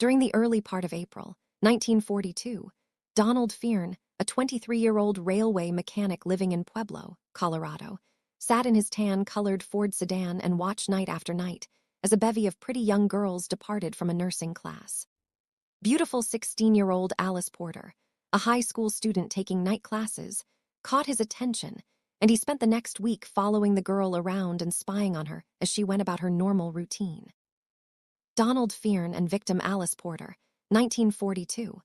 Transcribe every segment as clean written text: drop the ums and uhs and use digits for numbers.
During the early part of April, 1942, Donald Fearn, a 23-year-old railway mechanic living in Pueblo, Colorado, sat in his tan-colored Ford sedan and watched night after night as a bevy of pretty young girls departed from a nursing class. Beautiful 16-year-old Alice Porter, a high school student taking night classes, caught his attention, and he spent the next week following the girl around and spying on her as she went about her normal routine. Donald Fearn and victim Alice Porter, 1942.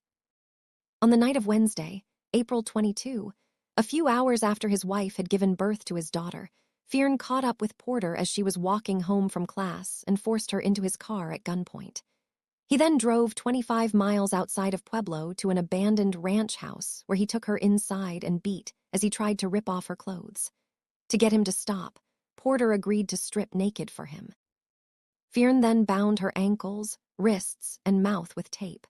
On the night of Wednesday, April 22, a few hours after his wife had given birth to his daughter, Fearn caught up with Porter as she was walking home from class and forced her into his car at gunpoint. He then drove 25 miles outside of Pueblo to an abandoned ranch house where he took her inside and beat as he tried to rip off her clothes. To get him to stop, Porter agreed to strip naked for him. Fearn then bound her ankles, wrists, and mouth with tape.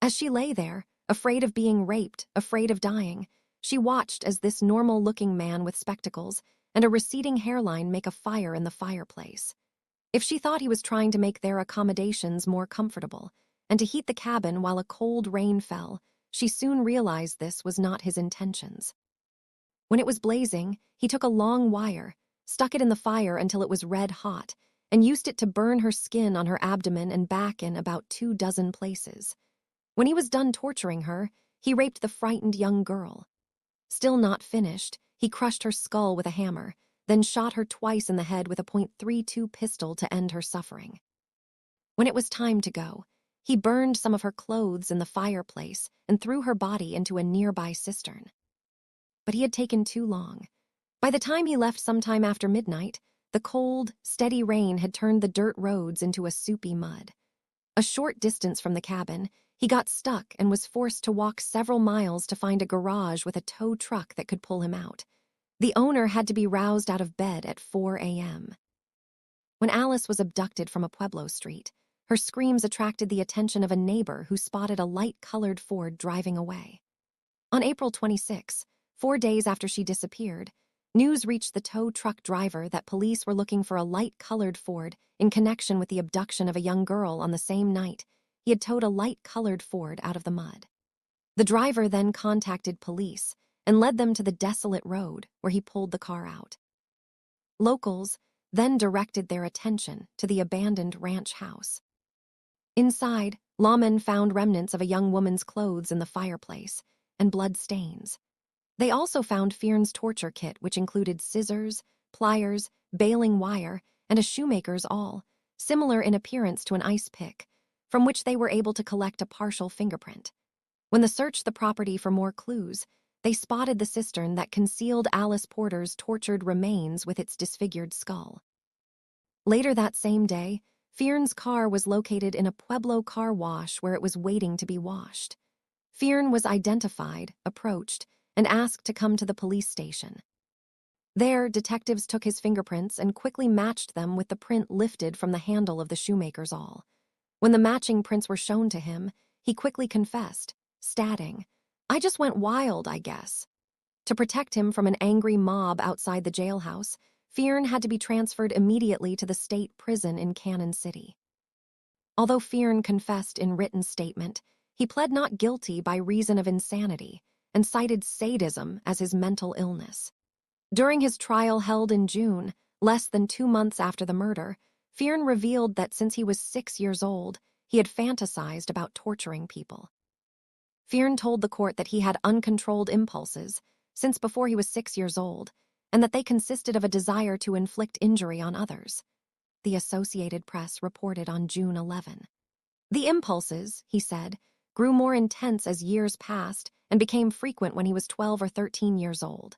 As she lay there, afraid of being raped, afraid of dying, she watched as this normal-looking man with spectacles and a receding hairline make a fire in the fireplace. If she thought he was trying to make their accommodations more comfortable and to heat the cabin while a cold rain fell, she soon realized this was not his intentions. When it was blazing, he took a long wire, stuck it in the fire until it was red hot, and used it to burn her skin on her abdomen and back in about 24 places. When he was done torturing her, he raped the frightened young girl. Still not finished, he crushed her skull with a hammer, then shot her twice in the head with a .32 pistol to end her suffering. When it was time to go, he burned some of her clothes in the fireplace and threw her body into a nearby cistern. But he had taken too long. By the time he left sometime after midnight, the cold, steady rain had turned the dirt roads into a soupy mud. A short distance from the cabin, he got stuck and was forced to walk several miles to find a garage with a tow truck that could pull him out. The owner had to be roused out of bed at 4 a.m. When Alice was abducted from a Pueblo street, her screams attracted the attention of a neighbor who spotted a light-colored Ford driving away. On April 26, 4 days after she disappeared, news reached the tow truck driver that police were looking for a light-colored Ford in connection with the abduction of a young girl on the same night. He had towed a light-colored Ford out of the mud. The driver then contacted police and led them to the desolate road where he pulled the car out. Locals then directed their attention to the abandoned ranch house. Inside, lawmen found remnants of a young woman's clothes in the fireplace and blood stains. They also found Fearn's torture kit, which included scissors, pliers, baling wire, and a shoemaker's awl, similar in appearance to an ice pick, from which they were able to collect a partial fingerprint. When they searched the property for more clues, they spotted the cistern that concealed Alice Porter's tortured remains with its disfigured skull. Later that same day, Fearn's car was located in a Pueblo car wash where it was waiting to be washed. Fearn was identified, approached, and asked to come to the police station. There, detectives took his fingerprints and quickly matched them with the print lifted from the handle of the shoemaker's awl. When the matching prints were shown to him, he quickly confessed, stating, "I just went wild, I guess." To protect him from an angry mob outside the jailhouse, Fearn had to be transferred immediately to the state prison in Cannon City. Although Fearn confessed in written statement, he pled not guilty by reason of insanity and cited sadism as his mental illness. During his trial held in June, less than 2 months after the murder, Fearn revealed that since he was 6 years old, he had fantasized about torturing people. Fearn told the court that he had uncontrolled impulses since before he was 6 years old, and that they consisted of a desire to inflict injury on others. The Associated Press reported on June 11. The impulses, he said, grew more intense as years passed and became frequent when he was 12 or 13 years old.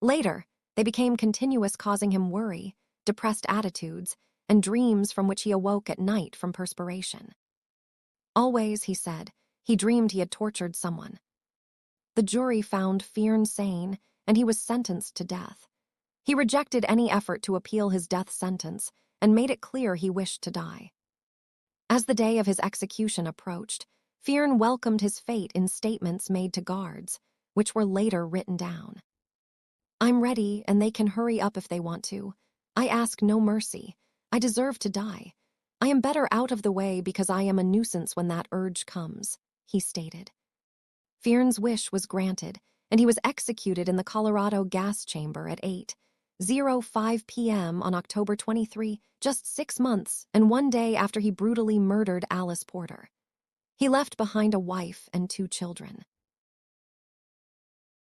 Later, they became continuous, causing him worry, depressed attitudes, and dreams from which he awoke at night from perspiration. Always, he said, he dreamed he had tortured someone. The jury found Fearn sane, and he was sentenced to death. He rejected any effort to appeal his death sentence and made it clear he wished to die. As the day of his execution approached, Fearn welcomed his fate in statements made to guards, which were later written down. "I'm ready, and they can hurry up if they want to. I ask no mercy. I deserve to die. I am better out of the way because I am a nuisance when that urge comes, he stated. Fearn's wish was granted, and he was executed in the Colorado gas chamber at 8:05 p.m. on October 23, just 6 months and 1 day after he brutally murdered Alice Porter. He left behind a wife and 2 children.